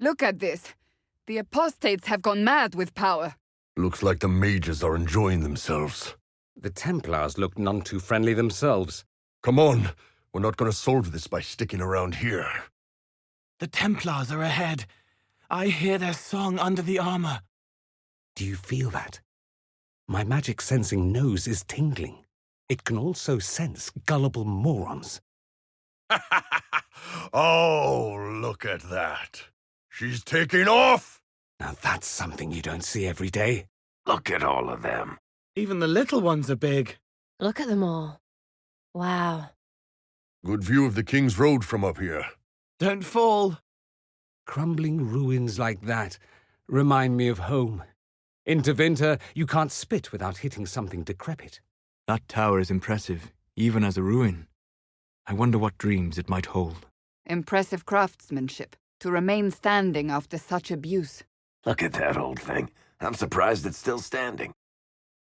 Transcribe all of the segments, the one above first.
Look at this. The apostates have gone mad with power. Looks like the mages are enjoying themselves. The Templars look none too friendly themselves. Come on, we're not going to solve this by sticking around here. The Templars are ahead. I hear their song under the armor. Do you feel that? My magic sensing nose is tingling. It can also sense gullible morons. Oh, look at that. She's taking off! Now that's something you don't see every day. Look at all of them. Even the little ones are big. Look at them all. Wow. Good view of the King's Road from up here. Don't fall. Crumbling ruins like that remind me of home. In Tevinter, you can't spit without hitting something decrepit. That tower is impressive, even as a ruin. I wonder what dreams it might hold. Impressive craftsmanship, to remain standing after such abuse. Look at that old thing. I'm surprised it's still standing.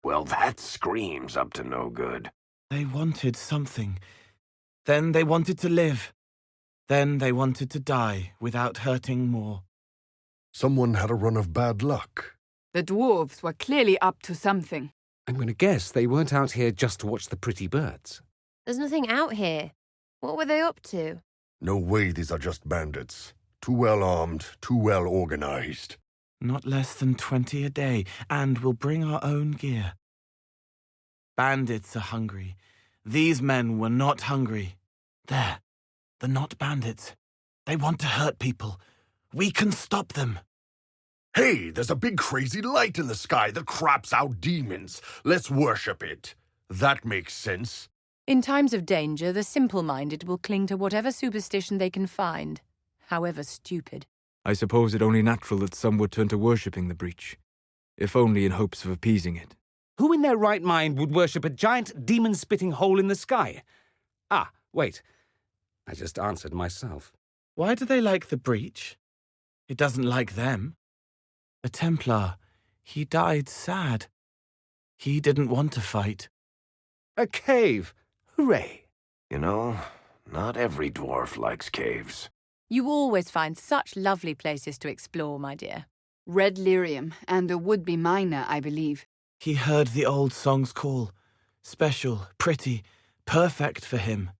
Well, that screams up to no good. They wanted something. Then they wanted to live. Then they wanted to die without hurting more. Someone had a run of bad luck. The dwarves were clearly up to something. I'm going to guess they weren't out here just to watch the pretty birds. There's nothing out here. What were they up to? No way these are just bandits. Too well armed, too well organized. Not less than 20 a day, and we'll bring our own gear. Bandits are hungry. These men were not hungry. They're not bandits. They want to hurt people. We can stop them. Hey, there's a big crazy light in the sky that craps out demons. Let's worship it. That makes sense. In times of danger, the simple-minded will cling to whatever superstition they can find, however stupid. I suppose it only natural that some would turn to worshipping the breach, if only in hopes of appeasing it. Who in their right mind would worship a giant demon-spitting hole in the sky? Ah, wait. I just answered myself. Why do they like the breach? It doesn't like them. The Templar, he died sad. He didn't want to fight. A cave! Hooray! You know, not every dwarf likes caves. You always find such lovely places to explore, my dear. Red lyrium and a would-be miner, I believe. He heard the old song's call. Special, pretty, perfect for him.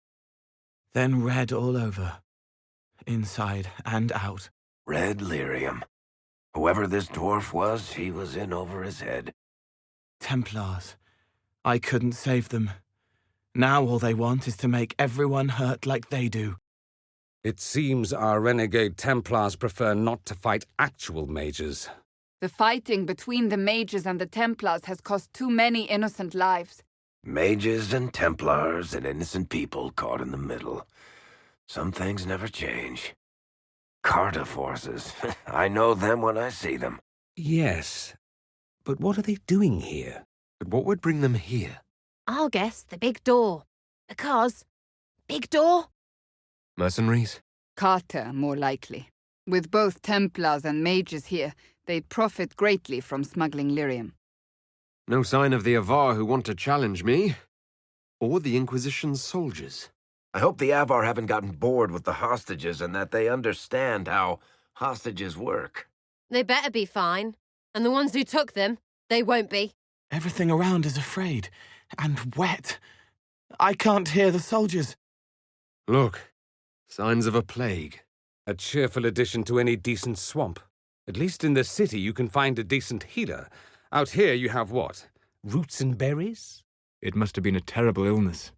Then red all over. Inside and out. Red lyrium. Whoever this dwarf was, he was in over his head. Templars. I couldn't save them. Now all they want is to make everyone hurt like they do. It seems our renegade Templars prefer not to fight actual mages. The fighting between the mages and the Templars has cost too many innocent lives. Mages and Templars and innocent people caught in the middle. Some things never change. Carta forces. I know them when I see them. Yes, but what are they doing here? But what would bring them here? I'll guess the big door. Because... Big door? Mercenaries? Carter, more likely. With both Templars and mages here, they'd profit greatly from smuggling lyrium. No sign of the Avar who want to challenge me. Or the Inquisition's soldiers. I hope the Avar haven't gotten bored with the hostages and that they understand how hostages work. They better be fine. And the ones who took them, they won't be. Everything around is afraid. And wet. I can't hear the soldiers. Look, signs of a plague. A cheerful addition to any decent swamp. At least in the city you can find a decent healer. Out here you have what? Roots and berries? It must have been a terrible illness.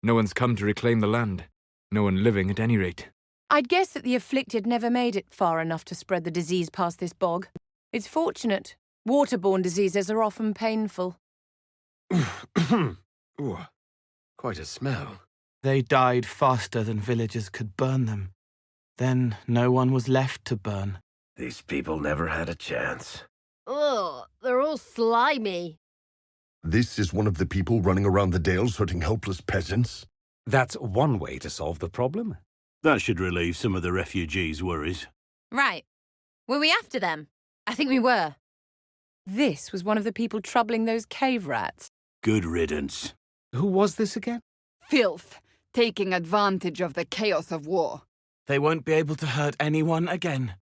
No one's come to reclaim the land. No one living, at any rate. I'd guess that the afflicted never made it far enough to spread the disease past this bog. It's fortunate. Waterborne diseases are often painful. Ooh, quite a smell. They died faster than villagers could burn them. Then no one was left to burn. These people never had a chance. Ugh, they're all slimy. This is one of the people running around the dales hurting helpless peasants? That's one way to solve the problem. That should relieve some of the refugees' worries. Right. Were we after them? I think we were. This was one of the people troubling those cave rats. Good riddance. Who was this again? Filth, taking advantage of the chaos of war. They won't be able to hurt anyone again.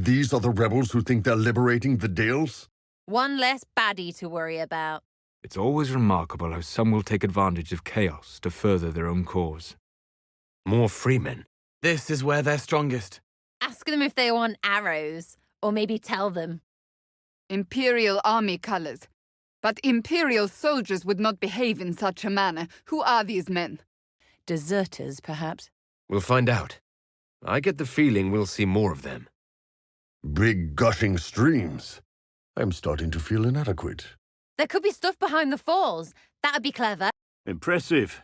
These are the rebels who think they're liberating the Dales? One less baddie to worry about. It's always remarkable how some will take advantage of chaos to further their own cause. More freemen. This is where they're strongest. Ask them if they want arrows, or maybe tell them. Imperial army colors. But Imperial soldiers would not behave in such a manner. Who are these men? Deserters, perhaps. We'll find out. I get the feeling we'll see more of them. Big gushing streams. I'm starting to feel inadequate. There could be stuff behind the falls. That'd be clever. Impressive.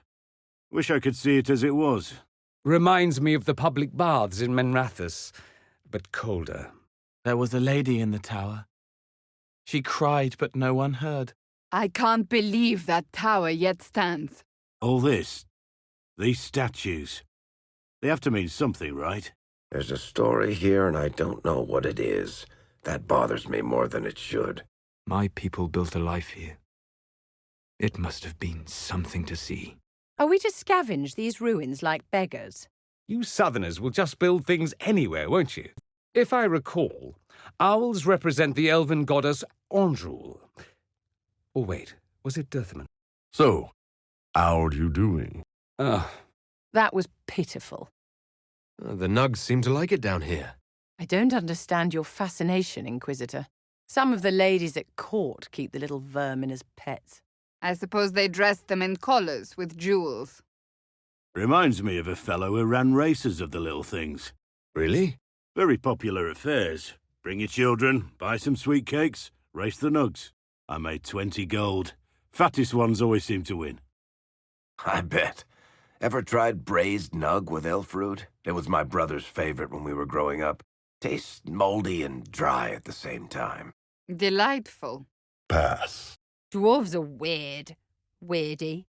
Wish I could see it as it was. Reminds me of the public baths in Menrathus, but colder. There was a lady in the tower. She cried, but no one heard. I can't believe that tower yet stands. All this. These statues. They have to mean something, right? There's a story here, and I don't know what it is. That bothers me more than it should. My people built a life here. It must have been something to see. Are we to scavenge these ruins like beggars? You Southerners will just build things anywhere, won't you? If I recall, owls represent the elven goddess Anjul. Or wait, was it Dirthaman? So, how're you doing? That was pitiful. The Nugs seem to like it down here. I don't understand your fascination, Inquisitor. Some of the ladies at court keep the little vermin as pets. I suppose they dressed them in collars with jewels. Reminds me of a fellow who ran races of the little things. Really? Very popular affairs. Bring your children, buy some sweet cakes, race the Nugs. I made 20 gold. Fattest ones always seem to win. I bet. Ever tried braised nug with elf root? It was my brother's favorite when we were growing up. Tastes moldy and dry at the same time. Delightful. Pass. Dwarves are weird. Weirdy.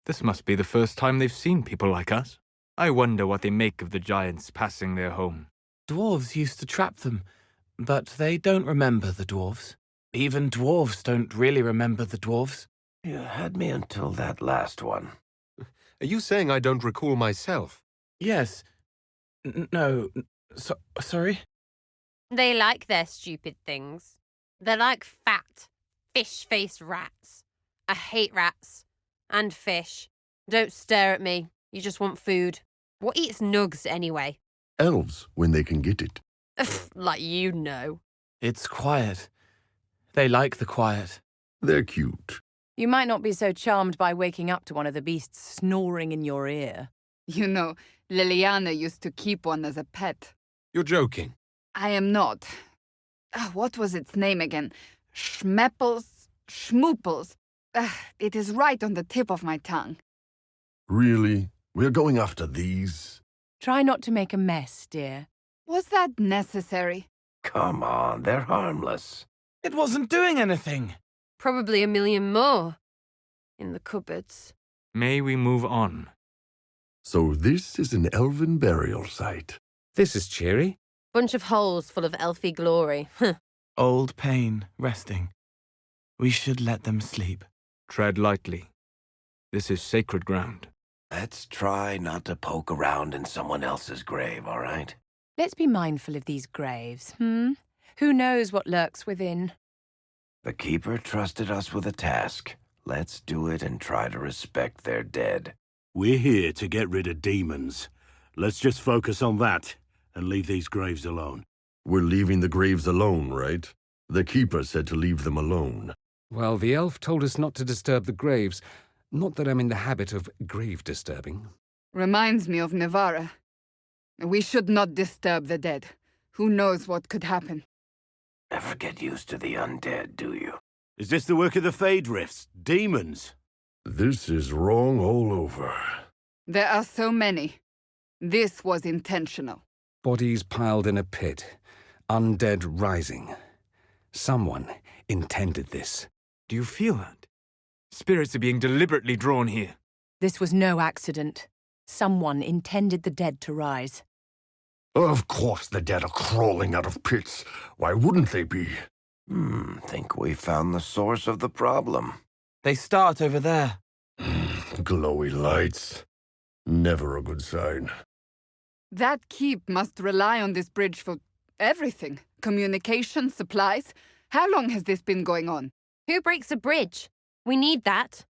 This must be the first time they've seen people like us. I wonder what they make of the giants passing their home. Dwarves used to trap them, but they don't remember the dwarves. Even dwarves don't really remember the dwarves. You had me until that last one. Are you saying I don't recall myself? Yes. No. Sorry? They like their stupid things. They're like fat, fish-faced rats. I hate rats. And fish. Don't stare at me. You just want food. What eats nugs, anyway? Elves, when they can get it. Like you know. It's quiet. They like the quiet. They're cute. You might not be so charmed by waking up to one of the beasts snoring in your ear. You know, Liliana used to keep one as a pet. You're joking. I am not. What was its name again? Schmeppels? Schmoopels? It is right on the tip of my tongue. Really? We're going after these? Try not to make a mess, dear. Was that necessary? Come on, they're harmless. It wasn't doing anything. Probably a million more. In the cupboards. May we move on? So this is an elven burial site. This is cheery. Bunch of holes full of elfy glory. Old pain, resting. We should let them sleep. Tread lightly. This is sacred ground. Let's try not to poke around in someone else's grave, all right? Let's be mindful of these graves, Who knows what lurks within? The Keeper trusted us with a task. Let's do it and try to respect their dead. We're here to get rid of demons. Let's just focus on that and leave these graves alone. We're leaving the graves alone, right? The Keeper said to leave them alone. Well, the elf told us not to disturb the graves. Not that I'm in the habit of grave disturbing. Reminds me of Navara. We should not disturb the dead. Who knows what could happen? Never get used to the undead, do you? Is this the work of the Fade Rifts? Demons? This is wrong all over. There are so many. This was intentional. Bodies piled in a pit. Undead rising. Someone intended this. Do you feel that? Spirits are being deliberately drawn here. This was no accident. Someone intended the dead to rise. Of course the dead are crawling out of pits. Why wouldn't they be? Think we found the source of the problem. They start over there. Glowy lights. Never a good sign. That keep must rely on this bridge for Everything. Communication, supplies. How long has this been going on? Who breaks a bridge? We need that.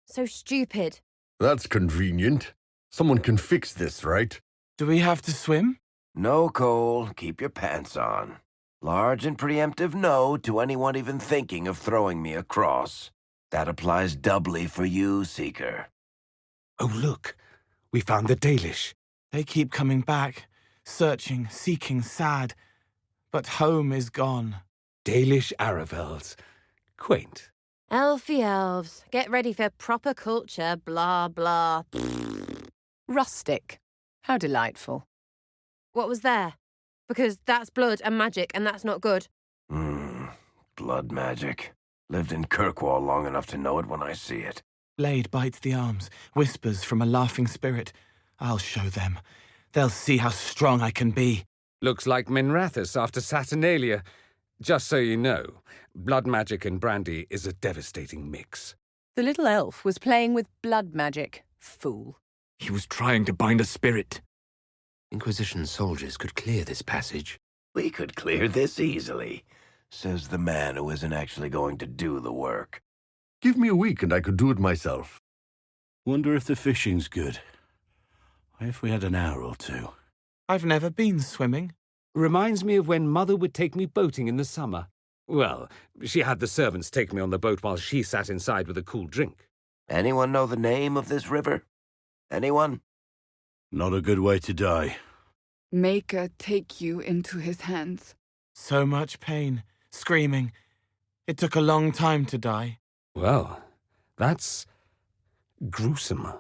So stupid. That's convenient. Someone can fix this, right? Do we have to swim? No, Cole. Keep your pants on. Large and preemptive no to anyone even thinking of throwing me across. That applies doubly for you, Seeker. Oh, look. We found the Dalish. They keep coming back, searching, seeking, sad. But home is gone. Dalish Aravels. Quaint. Elfie elves. Get ready for proper culture, blah, blah. Rustic. How delightful. What was there? Because that's blood and magic, and that's not good. Blood magic. Lived in Kirkwall long enough to know it when I see it. Blade bites the arms, whispers from a laughing spirit. I'll show them. They'll see how strong I can be. Looks like Minrathous after Saturnalia. Just so you know, blood magic and brandy is a devastating mix. The little elf was playing with blood magic. Fool. He was trying to bind a spirit. Inquisition soldiers could clear this passage. We could clear this easily, says the man who isn't actually going to do the work. Give me a week and I could do it myself. Wonder if the fishing's good. If we had an hour or two. I've never been swimming. Reminds me of when Mother would take me boating in the summer. Well, she had the servants take me on the boat while she sat inside with a cool drink. Anyone know the name of this river? Anyone? Not a good way to die. Maker take you into his hands. So much pain, screaming. It took a long time to die. Well, that's gruesome.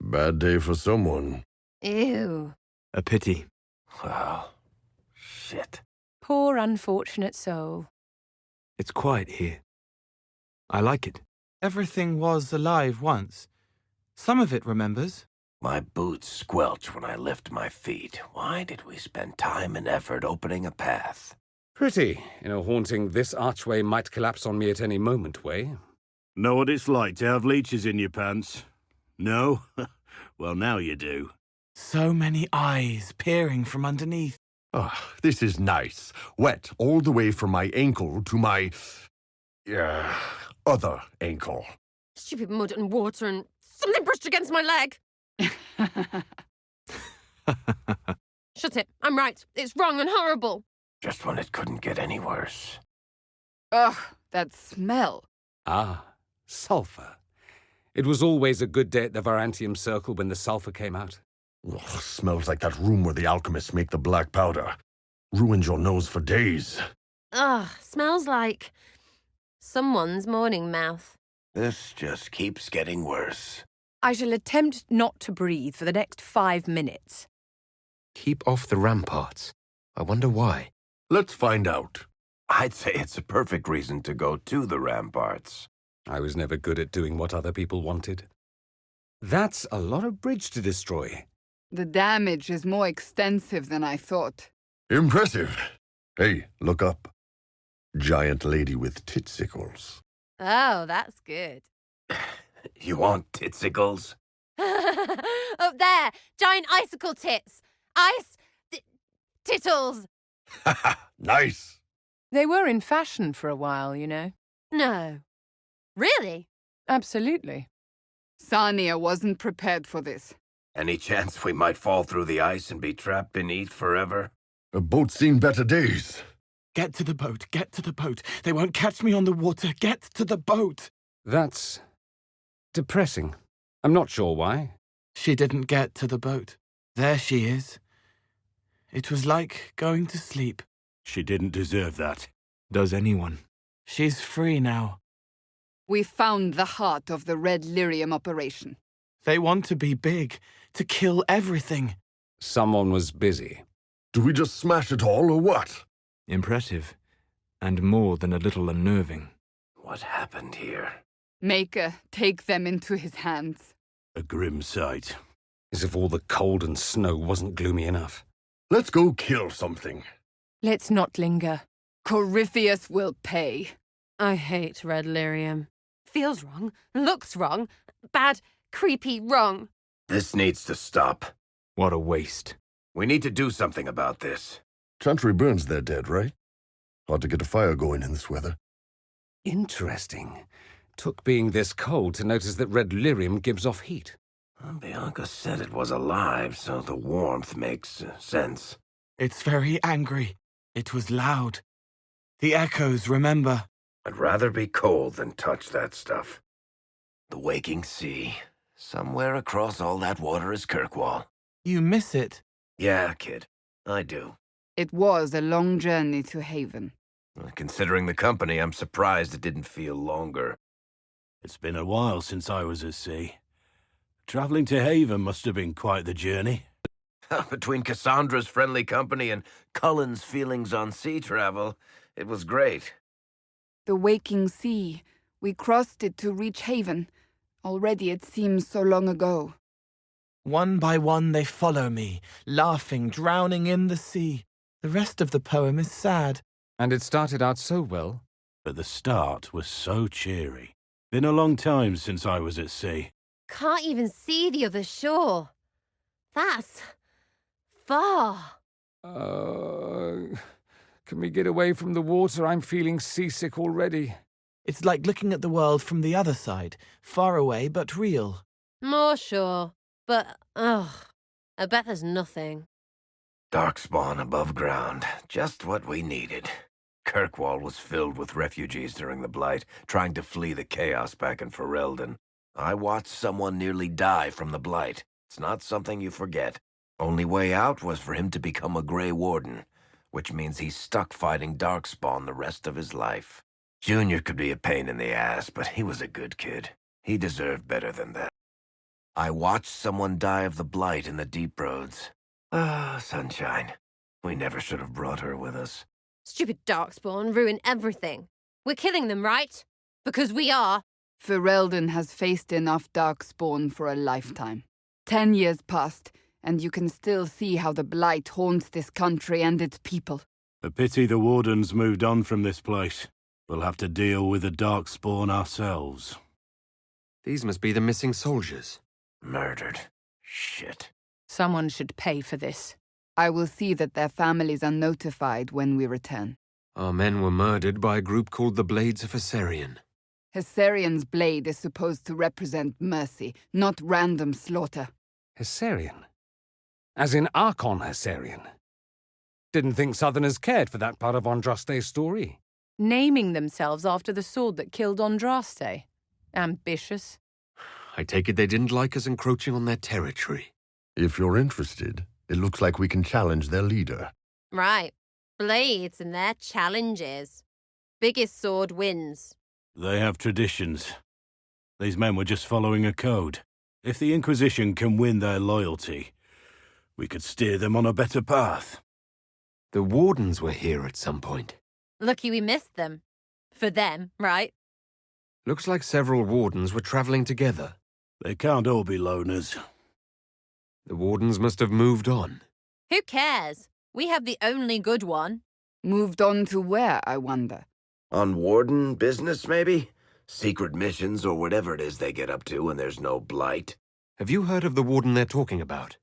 Bad day for someone. Ew. A pity. Well, shit. Poor unfortunate soul. It's quiet here. I like it. Everything was alive once. Some of it remembers. My boots squelch when I lift my feet. Why did we spend time and effort opening a path? Pretty, in a haunting this archway might collapse on me at any moment way. Know what it's like to have leeches in your pants? No? Well, now you do. So many eyes peering from underneath. Oh, this is nice. Wet all the way from my ankle to my... other ankle. Stupid mud and water and something brushed against my leg. Shut it. I'm right. It's wrong and horrible. Just when it couldn't get any worse. Ugh, that smell. Ah, sulphur. It was always a good day at the Varantium Circle when the sulphur came out. Ugh, smells like that room where the alchemists make the black powder. Ruins your nose for days. Ugh, smells like someone's morning mouth. This just keeps getting worse. I shall attempt not to breathe for the next 5 minutes. Keep off the ramparts. I wonder why. Let's find out. I'd say it's a perfect reason to go to the ramparts. I was never good at doing what other people wanted. That's a lot of bridge to destroy. The damage is more extensive than I thought. Impressive. Hey, look up. Giant lady with titsicles. Oh, that's good. You want titsicles? Up there, giant icicle tits. Tittles. Nice. They were in fashion for a while, you know. No. Really? Absolutely. Sania wasn't prepared for this. Any chance we might fall through the ice and be trapped beneath forever? A boat's seen better days. Get to the boat, get to the boat. They won't catch me on the water. Get to the boat. That's depressing. I'm not sure why. She didn't get to the boat. There she is. It was like going to sleep. She didn't deserve that. Does anyone? She's free now. We found the heart of the Red Lyrium operation. They want to be big, to kill everything. Someone was busy. Do we just smash it all or what? Impressive. And more than a little unnerving. What happened here? Maker, take them into his hands. A grim sight. As if all the cold and snow wasn't gloomy enough. Let's go kill something. Let's not linger. Corypheus will pay. I hate Red Lyrium. Feels wrong, looks wrong, bad, creepy, wrong. This needs to stop. What a waste. We need to do something about this. Chantry burns their dead, right? Hard to get a fire going in this weather. Interesting. Took being this cold to notice that red lyrium gives off heat. Bianca said it was alive, so the warmth makes sense. It's very angry. It was loud. The echoes, remember? I'd rather be cold than touch that stuff. The waking sea. Somewhere across all that water is Kirkwall. You miss it. Yeah, kid. I do. It was a long journey to Haven. Considering the company, I'm surprised it didn't feel longer. It's been a while since I was at sea. Travelling to Haven must have been quite the journey. Between Cassandra's friendly company and Cullen's feelings on sea travel, it was great. The waking sea. We crossed it to reach Haven. Already it seems so long ago. One by one they follow me, laughing, drowning in the sea. The rest of the poem is sad. And it started out so well. But the start was so cheery. Been a long time since I was at sea. Can't even see the other shore. That's far. Can we get away from the water? I'm feeling seasick already. It's like looking at the world from the other side, far away but real. More sure. But, I bet there's nothing. Darkspawn above ground. Just what we needed. Kirkwall was filled with refugees during the Blight, trying to flee the chaos back in Ferelden. I watched someone nearly die from the Blight. It's not something you forget. Only way out was for him to become a Grey Warden, which means he's stuck fighting Darkspawn the rest of his life. Junior could be a pain in the ass, but he was a good kid. He deserved better than that. I watched someone die of the Blight in the Deep Roads. Sunshine. We never should have brought her with us. Stupid Darkspawn ruin everything. We're killing them, right? Because we are. Ferelden has faced enough darkspawn for a lifetime. 10 years passed, and you can still see how the Blight haunts this country and its people. A pity the Wardens moved on from this place. We'll have to deal with the Darkspawn ourselves. These must be the missing soldiers. Murdered. Shit. Someone should pay for this. I will see that their families are notified when we return. Our men were murdered by a group called the Blades of Hessarian. Hessarian's blade is supposed to represent mercy, not random slaughter. Hessarian? As in Archon Hessarian? Didn't think Southerners cared for that part of Andraste's story. Naming themselves after the sword that killed Andraste. Ambitious. I take it they didn't like us encroaching on their territory. If you're interested, it looks like we can challenge their leader. Right. Blades and their challenges. Biggest sword wins. They have traditions. These men were just following a code. If the Inquisition can win their loyalty, we could steer them on a better path. The Wardens were here at some point. Lucky we missed them. For them, right? Looks like several Wardens were travelling together. They can't all be loners. The Wardens must have moved on. Who cares? We have the only good one. Moved on to where, I wonder? On Warden business, maybe? Secret missions or whatever it is they get up to when there's no Blight. Have you heard of the Warden they're talking about?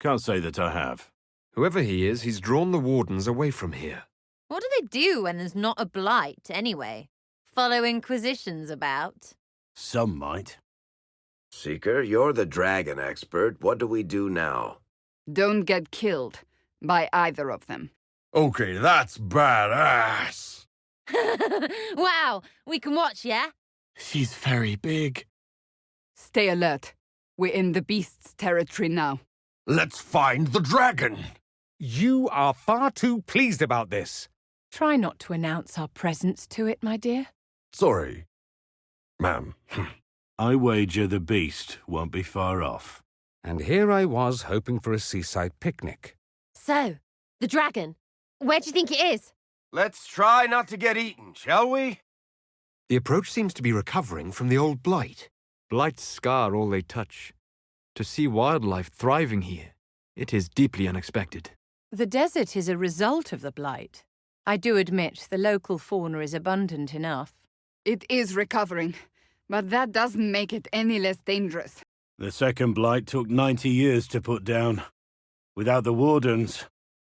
Can't say that I have. Whoever he is, he's drawn the Wardens away from here. What do they do when there's not a Blight, anyway? Follow Inquisitions about? Some might. Seeker, you're the dragon expert. What do we do now? Don't get killed by either of them. Okay, that's badass. Wow, we can watch, yeah? She's very big. Stay alert. We're in the beast's territory now. Let's find the dragon. You are far too pleased about this. Try not to announce our presence to it, my dear. Sorry, ma'am. I wager the beast won't be far off. And here I was hoping for a seaside picnic. So, the dragon. Where do you think it is? Let's try not to get eaten, shall we? The approach seems to be recovering from the old blight. Blights scar all they touch. To see wildlife thriving here, it is deeply unexpected. The desert is a result of the blight. I do admit the local fauna is abundant enough. It is recovering, but that doesn't make it any less dangerous. The second blight took 90 years to put down. Without the Wardens,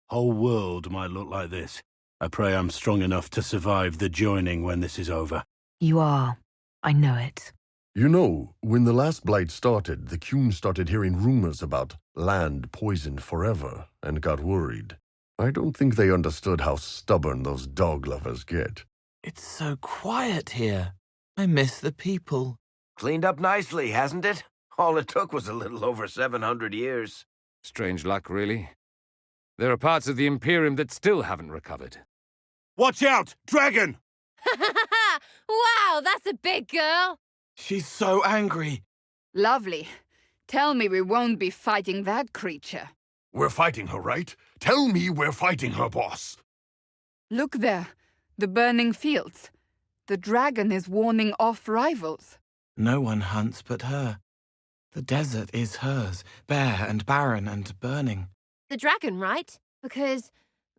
Whole world might look like this. I pray I'm strong enough to survive the joining when this is over. You are. I know it. You know, when the last blight started, the Qun started hearing rumors about land poisoned forever and got worried. I don't think they understood how stubborn those dog lovers get. It's so quiet here. I miss the people. Cleaned up nicely, hasn't it? All it took was a little over 700 years. Strange luck, really. There are parts of the Imperium that still haven't recovered. Watch out! Dragon! Wow, that's a big girl. She's so angry. Lovely. Tell me we won't be fighting that creature. We're fighting her, right? Tell me we're fighting her, boss. Look there. The burning fields. The dragon is warning off rivals. No one hunts but her. The desert is hers, bare and barren and burning. The dragon, right? Because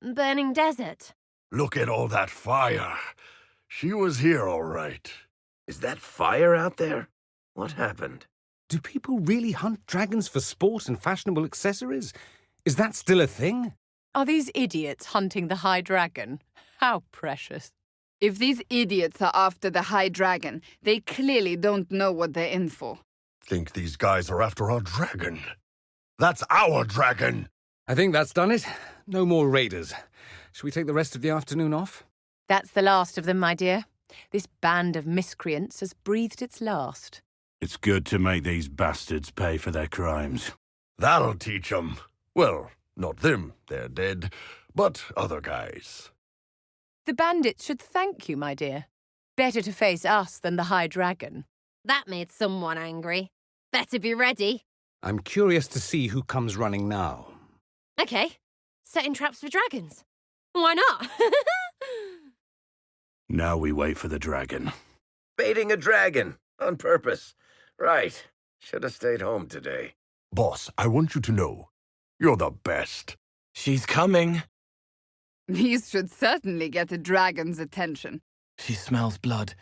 burning desert. Look at all that fire. She was here, all right. Is that fire out there? What happened? Do people really hunt dragons for sport and fashionable accessories? Is that still a thing? Are these idiots hunting the High Dragon? How precious. If these idiots are after the High Dragon, they clearly don't know what they're in for. Think these guys are after our dragon. That's our dragon. I think that's done it. No more raiders. Shall we take the rest of the afternoon off? That's the last of them, my dear. This band of miscreants has breathed its last. It's good to make these bastards pay for their crimes. That'll teach 'em. Well, not them, they're dead, but other guys. The bandits should thank you, my dear. Better to face us than the High Dragon. That made someone angry. Better be ready. I'm curious to see who comes running now. Okay, setting traps for dragons. Why not? Now we wait for the dragon. Baiting a dragon. On purpose. Right. Should have stayed home today. Boss, I want you to know, you're the best. She's coming. These should certainly get a dragon's attention. She smells blood.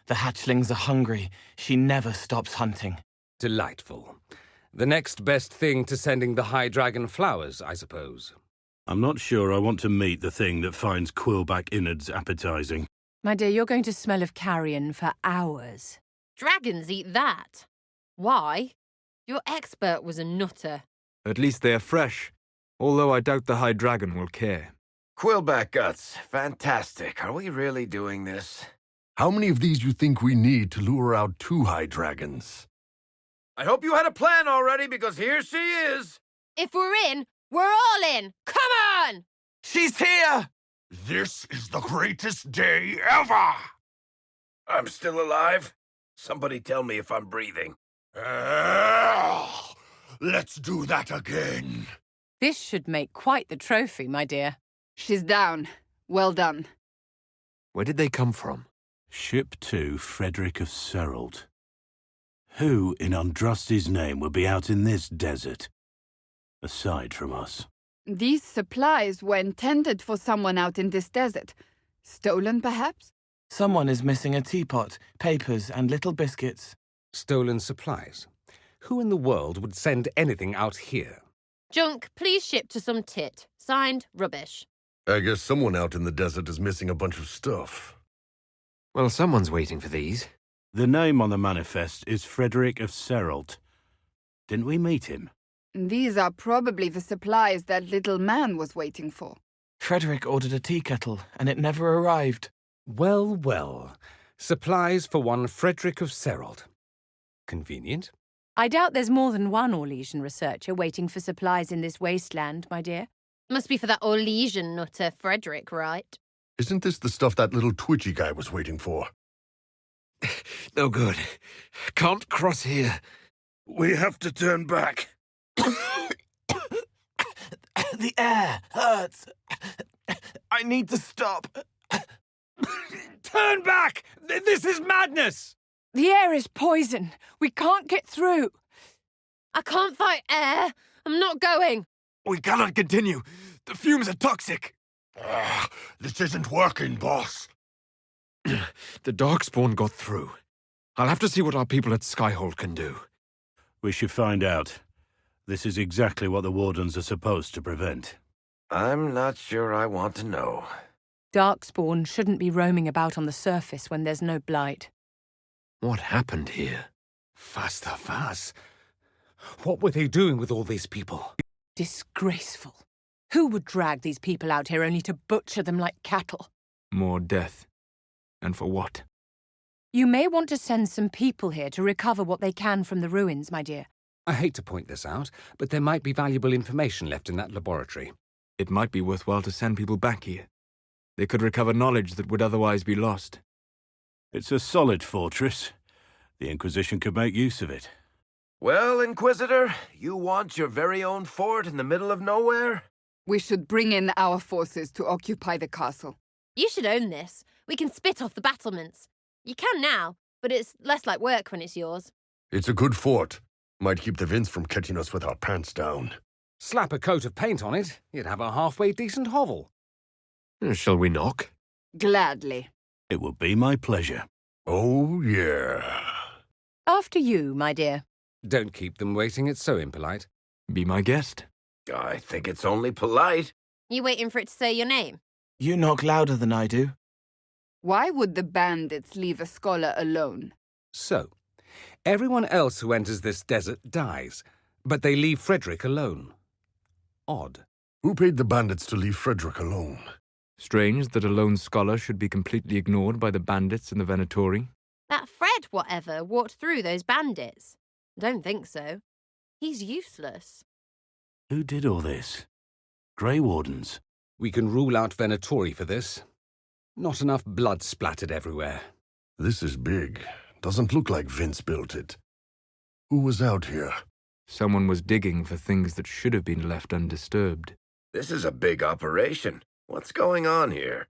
The hatchlings are hungry. She never stops hunting. Delightful. The next best thing to sending the High Dragon flowers, I suppose. I'm not sure I want to meet the thing that finds quillback innards appetizing. My dear, you're going to smell of carrion for hours. Dragons eat that. Why? Your expert was a nutter. At least they are fresh, although I doubt the High Dragon will care. Quillback guts. Fantastic. Are we really doing this? How many of these you think we need to lure out 2 high dragons? I hope you had a plan already, because here she is. If we're in, we're all in. Come on! She's here! This is the greatest day ever! I'm still alive? Somebody tell me if I'm breathing. Let's do that again. This should make quite the trophy, my dear. She's down. Well done. Where did they come from? Ship 2, Frederick of Serald. Who in Andrasti's name would be out in this desert? Aside from us. These supplies were intended for someone out in this desert. Stolen, perhaps? Someone is missing a teapot, papers, and little biscuits. Stolen supplies. Who in the world would send anything out here? Junk, please ship to some tit. Signed, Rubbish. I guess someone out in the desert is missing a bunch of stuff. Well, someone's waiting for these. The name on the manifest is Frederick of Serald. Didn't we meet him? These are probably the supplies that little man was waiting for. Frederick ordered a tea kettle, and it never arrived. Well, well. Supplies for one Frederick of Serald. Convenient. I doubt there's more than one Orlesian researcher waiting for supplies in this wasteland, my dear. Must be for that Orlesian nutter Frederick, right? Isn't this the stuff that little twitchy guy was waiting for? No good. Can't cross here. We have to turn back. The air hurts. I need to stop. Turn back! This is madness! The air is poison. We can't get through. I can't fight air. I'm not going. We cannot continue. The fumes are toxic. This isn't working, boss. The Darkspawn got through. I'll have to see what our people at Skyhold can do. We should find out. This is exactly what the Wardens are supposed to prevent. I'm not sure I want to know. Darkspawn shouldn't be roaming about on the surface when there's no blight. What happened here? Faster, fast. What were they doing with all these people? Disgraceful. Who would drag these people out here only to butcher them like cattle? More death. And for what? You may want to send some people here to recover what they can from the ruins, my dear. I hate to point this out, but there might be valuable information left in that laboratory. It might be worthwhile to send people back here. They could recover knowledge that would otherwise be lost. It's a solid fortress. The Inquisition could make use of it. Well, Inquisitor, you want your very own fort in the middle of nowhere? We should bring in our forces to occupy the castle. You should own this. We can spit off the battlements. You can now, but it's less like work when it's yours. It's a good fort. Might keep the Vince from catching us with our pants down. Slap a coat of paint on it, you'd have a halfway decent hovel. Shall we knock? Gladly. It will be my pleasure. Oh, yeah. After you, my dear. Don't keep them waiting, it's so impolite. Be my guest. I think it's only polite. You waiting for it to say your name? You knock louder than I do. Why would the bandits leave a scholar alone? So, everyone else who enters this desert dies, but they leave Frederick alone. Odd. Who paid the bandits to leave Frederick alone? Strange that a lone scholar should be completely ignored by the bandits and the Venatori. That Fred whatever walked through those bandits. Don't think so. He's useless. Who did all this? Grey Wardens. We can rule out Venatori for this. Not enough blood splattered everywhere. This is big. Doesn't look like Vince built it. Who was out here? Someone was digging for things that should have been left undisturbed. This is a big operation. What's going on here?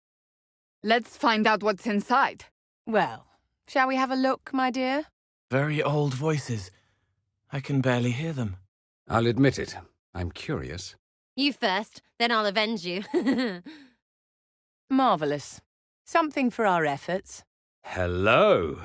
Let's find out what's inside. Well, shall we have a look, my dear? Very old voices. I can barely hear them. I'll admit it. I'm curious. You first, then I'll avenge you. Marvellous. Something for our efforts. Hello.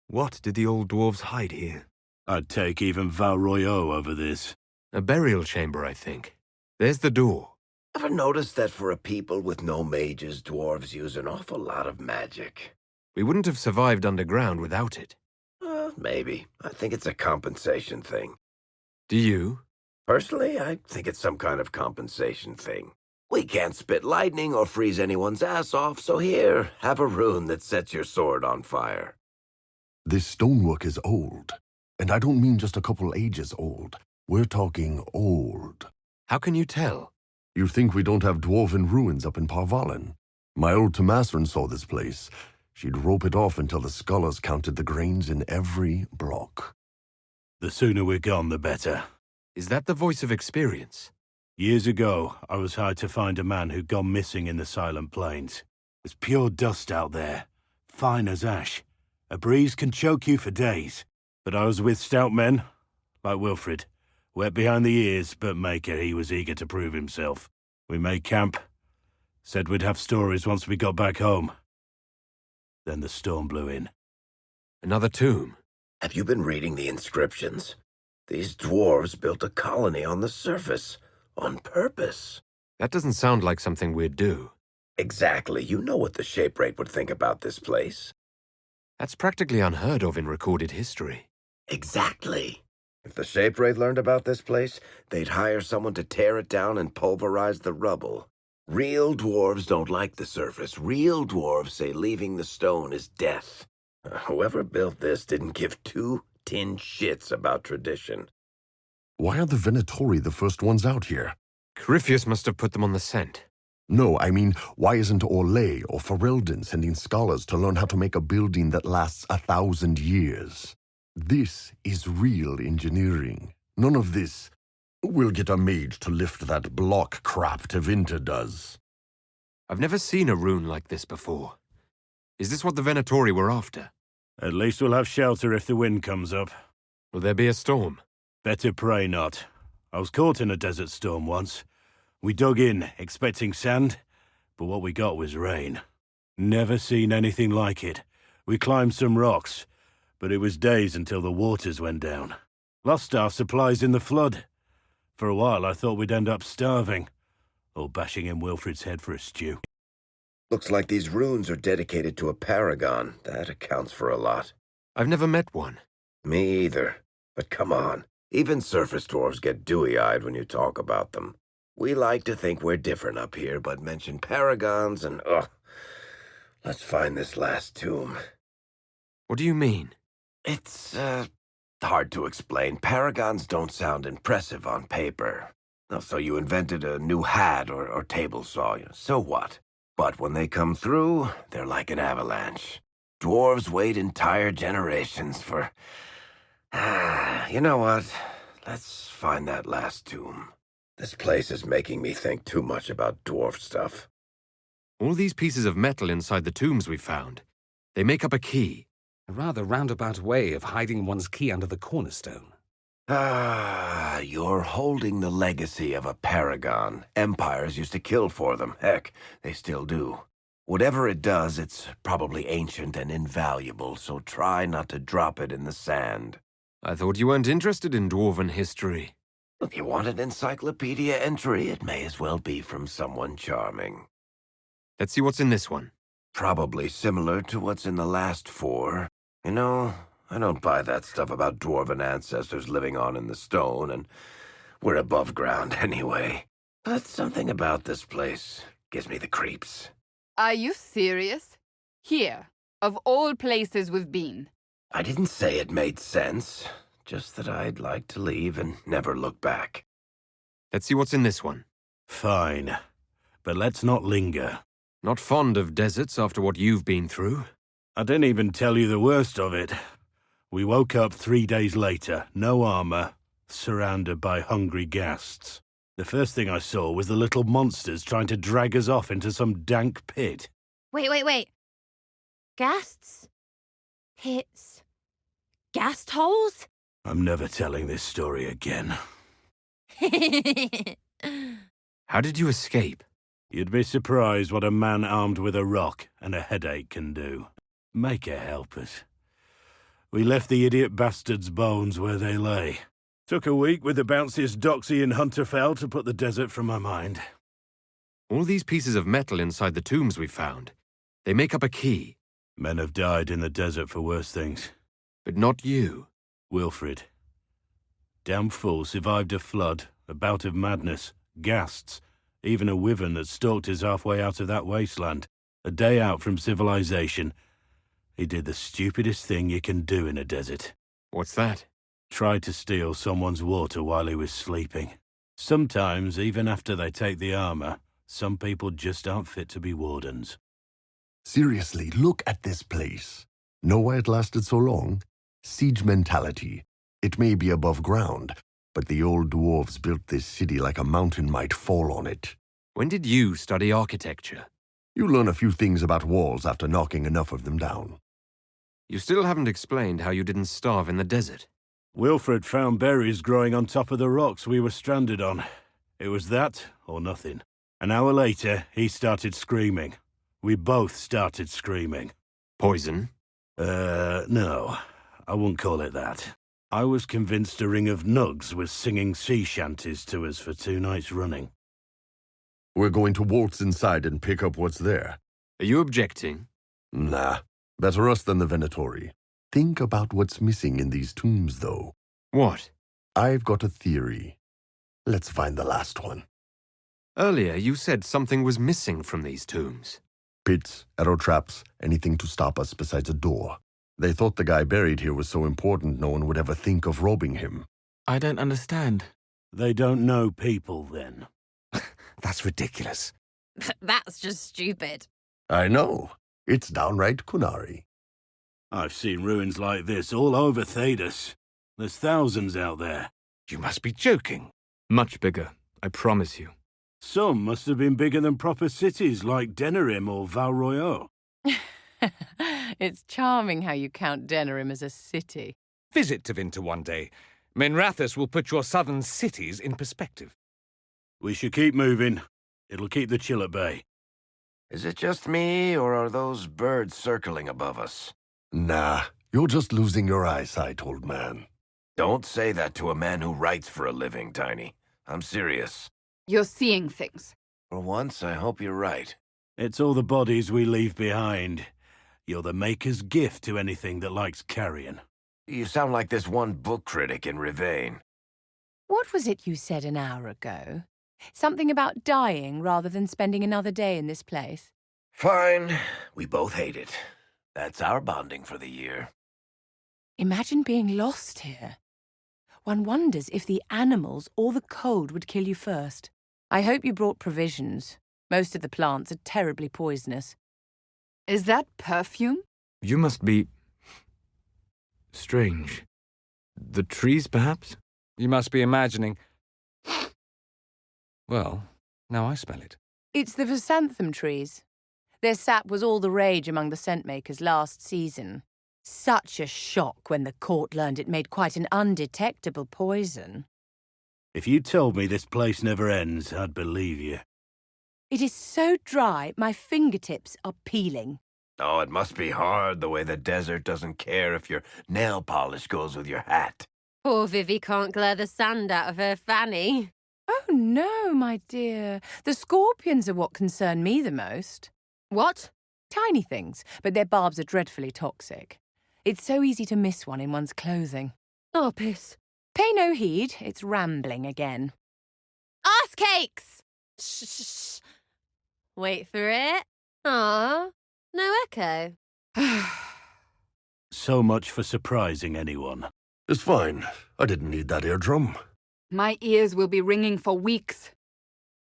What did the old dwarves hide here? I'd take even Val Royaux over this. A burial chamber, I think. There's the door. Ever noticed that for a people with no mages, dwarves use an awful lot of magic? We wouldn't have survived underground without it. Maybe. I think it's a compensation thing. Do you? Personally, I think it's some kind of compensation thing. We can't spit lightning or freeze anyone's ass off, so here, have a rune that sets your sword on fire. This stonework is old. And I don't mean just a couple ages old. We're talking old. How can you tell? You think we don't have dwarven ruins up in Parvalen? My old Tomasrin saw this place. She'd rope it off until the scholars counted the grains in every block. The sooner we're gone, the better. Is that the voice of experience? Years ago, I was hired to find a man who'd gone missing in the Silent Plains. There's pure dust out there, fine as ash. A breeze can choke you for days. But I was with stout men, like Wilfred. Wet behind the ears, but Maker, he was eager to prove himself. We made camp. Said we'd have stories once we got back home. Then the storm blew in. Another tomb? Have you been reading the inscriptions? These dwarves built a colony on the surface, on purpose. That doesn't sound like something we'd do. Exactly. You know what the Shaperate would think about this place. That's practically unheard of in recorded history. Exactly. If the Shaperate learned about this place, they'd hire someone to tear it down and pulverize the rubble. Real dwarves don't like the surface. Real dwarves say leaving the stone is death. Whoever built this didn't give two tin shits about tradition. Why are the Venatori the first ones out here? Corypheus must have put them on the scent. No, I mean, why isn't Orlais or Ferelden sending scholars to learn how to make a building that lasts 1,000 years? This is real engineering. None of this, we'll get a mage to lift that block crap Tevinter does. I've never seen a rune like this before. Is this what the Venatori were after? At least we'll have shelter if the wind comes up. Will there be a storm? Better pray not. I was caught in a desert storm once. We dug in, expecting sand, but what we got was rain. Never seen anything like it. We climbed some rocks, but it was days until the waters went down. Lost our supplies in the flood. For a while I thought we'd end up starving. or bashing in Wilfred's head for a stew. Looks like these runes are dedicated to a paragon. That accounts for a lot. I've never met one. Me either. But come on. Even surface dwarves get dewy-eyed when you talk about them. We like to think we're different up here, but mention paragons and ugh. Let's find this last tomb. What do you mean? It's, hard to explain. Paragons don't sound impressive on paper. So you invented a new hat or table saw. So what? But when they come through, they're like an avalanche. Dwarves wait entire generations for... you know what? Let's find that last tomb. This place is making me think too much about dwarf stuff. All these pieces of metal inside the tombs we found, they make up a key. A rather roundabout way of hiding one's key under the cornerstone. You're holding the legacy of a paragon. Empires used to kill for them. Heck, they still do. Whatever it does, it's probably ancient and invaluable, so try not to drop it in the sand. I thought you weren't interested in dwarven history. If you want an encyclopedia entry, it may as well be from someone charming. Let's see what's in this one. Probably similar to what's in the last 4. You know, I don't buy that stuff about dwarven ancestors living on in the stone, and we're above ground anyway. But something about this place gives me the creeps. Are you serious? Here, of all places we've been. I didn't say it made sense, just that I'd like to leave and never look back. Let's see what's in this one. Fine. But let's not linger. Not fond of deserts after what you've been through. I didn't even tell you the worst of it. We woke up 3 days later, no armor, surrounded by hungry ghasts. The first thing I saw was the little monsters trying to drag us off into some dank pit. Wait. Ghasts? Pits? Ghast holes? I'm never telling this story again. How did you escape? You'd be surprised what a man armed with a rock and a headache can do. Make her help us. We left the idiot bastard's bones where they lay. Took a week with the bounciest doxy in Hunterfell to put the desert from my mind. All these pieces of metal inside the tombs we found, they make up a key. Men have died in the desert for worse things. But not you. Wilfred. Damn fool survived a flood, a bout of madness, ghasts, even a wyvern that stalked us halfway out of that wasteland. A day out from civilization. He did the stupidest thing you can do in a desert. What's that? Tried to steal someone's water while he was sleeping. Sometimes, even after they take the armor, some people just aren't fit to be wardens. Seriously, look at this place. Know why it lasted so long? Siege mentality. It may be above ground, but the old dwarves built this city like a mountain might fall on it. When did you study architecture? You learn a few things about walls after knocking enough of them down. You still haven't explained how you didn't starve in the desert. Wilfred found berries growing on top of the rocks we were stranded on. It was that or nothing. An hour later, he started screaming. We both started screaming. Poison? No. I wouldn't call it that. I was convinced a ring of nugs was singing sea shanties to us for 2 nights running. We're going to waltz inside and pick up what's there. Are you objecting? Nah. Better us than the Venatori. Think about what's missing in these tombs, though. What? I've got a theory. Let's find the last one. Earlier, you said something was missing from these tombs. Pits, arrow traps, anything to stop us besides a door. They thought the guy buried here was so important no one would ever think of robbing him. I don't understand. They don't know people, then. That's ridiculous. That's just stupid. I know. It's downright Kunari. I've seen ruins like this all over Thedas. There's thousands out there. You must be joking. Much bigger, I promise you. Some must have been bigger than proper cities like Denerim or Val Royeaux. It's charming how you count Denerim as a city. Visit Tevinter one day. Menrathus will put your southern cities in perspective. We should keep moving. It'll keep the chill at bay. Is it just me, or are those birds circling above us? Nah, you're just losing your eyesight, old man. Don't say that to a man who writes for a living, Tiny. I'm serious. You're seeing things. For once, I hope you're right. It's all the bodies we leave behind. You're the Maker's gift to anything that likes carrion. You sound like this one book critic in Rivain. What was it you said an hour ago? Something about dying rather than spending another day in this place? Fine. We both hate it. That's our bonding for the year. Imagine being lost here. One wonders if the animals or the cold would kill you first. I hope you brought provisions. Most of the plants are terribly poisonous. Is that perfume? You must be... strange. The trees, perhaps? You must be imagining. Well, now I smell it. It's the chrysanthemum trees. Their sap was all the rage among the scent makers last season. Such a shock when the court learned it made quite an undetectable poison. If you told me this place never ends, I'd believe you. It is so dry, my fingertips are peeling. Oh, it must be hard the way the desert doesn't care if your nail polish goes with your hat. Poor Vivi can't glare the sand out of her fanny. Oh no, my dear. The scorpions are what concern me the most. What? Tiny things, but their barbs are dreadfully toxic. It's so easy to miss one in one's clothing. Oh, piss. Pay no heed, it's rambling again. Ass cakes! Shh, shh, shh. Wait for it. Ah, no echo. So much for surprising anyone. It's fine. I didn't need that eardrum. My ears will be ringing for weeks.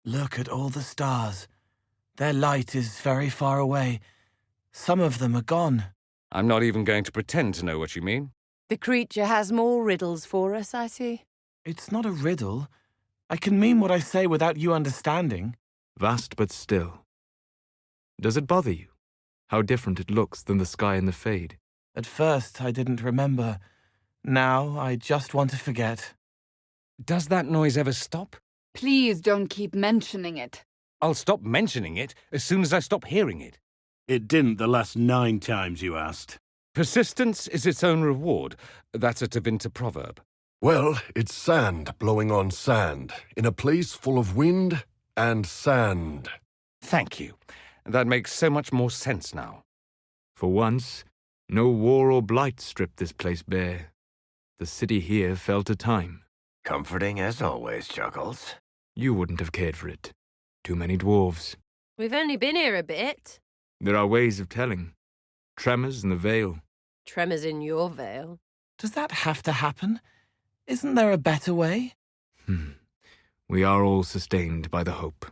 Look at all the stars. Their light is very far away. Some of them are gone. I'm not even going to pretend to know what you mean. The creature has more riddles for us, I see. It's not a riddle. I can mean what I say without you understanding. Vast but still. Does it bother you? How different it looks than the sky in the fade. At first, I didn't remember. Now, I just want to forget. Does that noise ever stop? Please don't keep mentioning it. I'll stop mentioning it as soon as I stop hearing it. It didn't the last 9 times you asked. Persistence is its own reward. That's a Tevinter proverb. Well, it's sand blowing on sand, in a place full of wind and sand. Thank you. That makes so much more sense now. For once, no war or blight stripped this place bare. The city here fell to time. Comforting as always, Chuckles. You wouldn't have cared for it. Too many dwarves. We've only been here a bit. There are ways of telling. Tremors in the Vale. Tremors in your veil. Does that have to happen? Isn't there a better way? We are all sustained by the hope.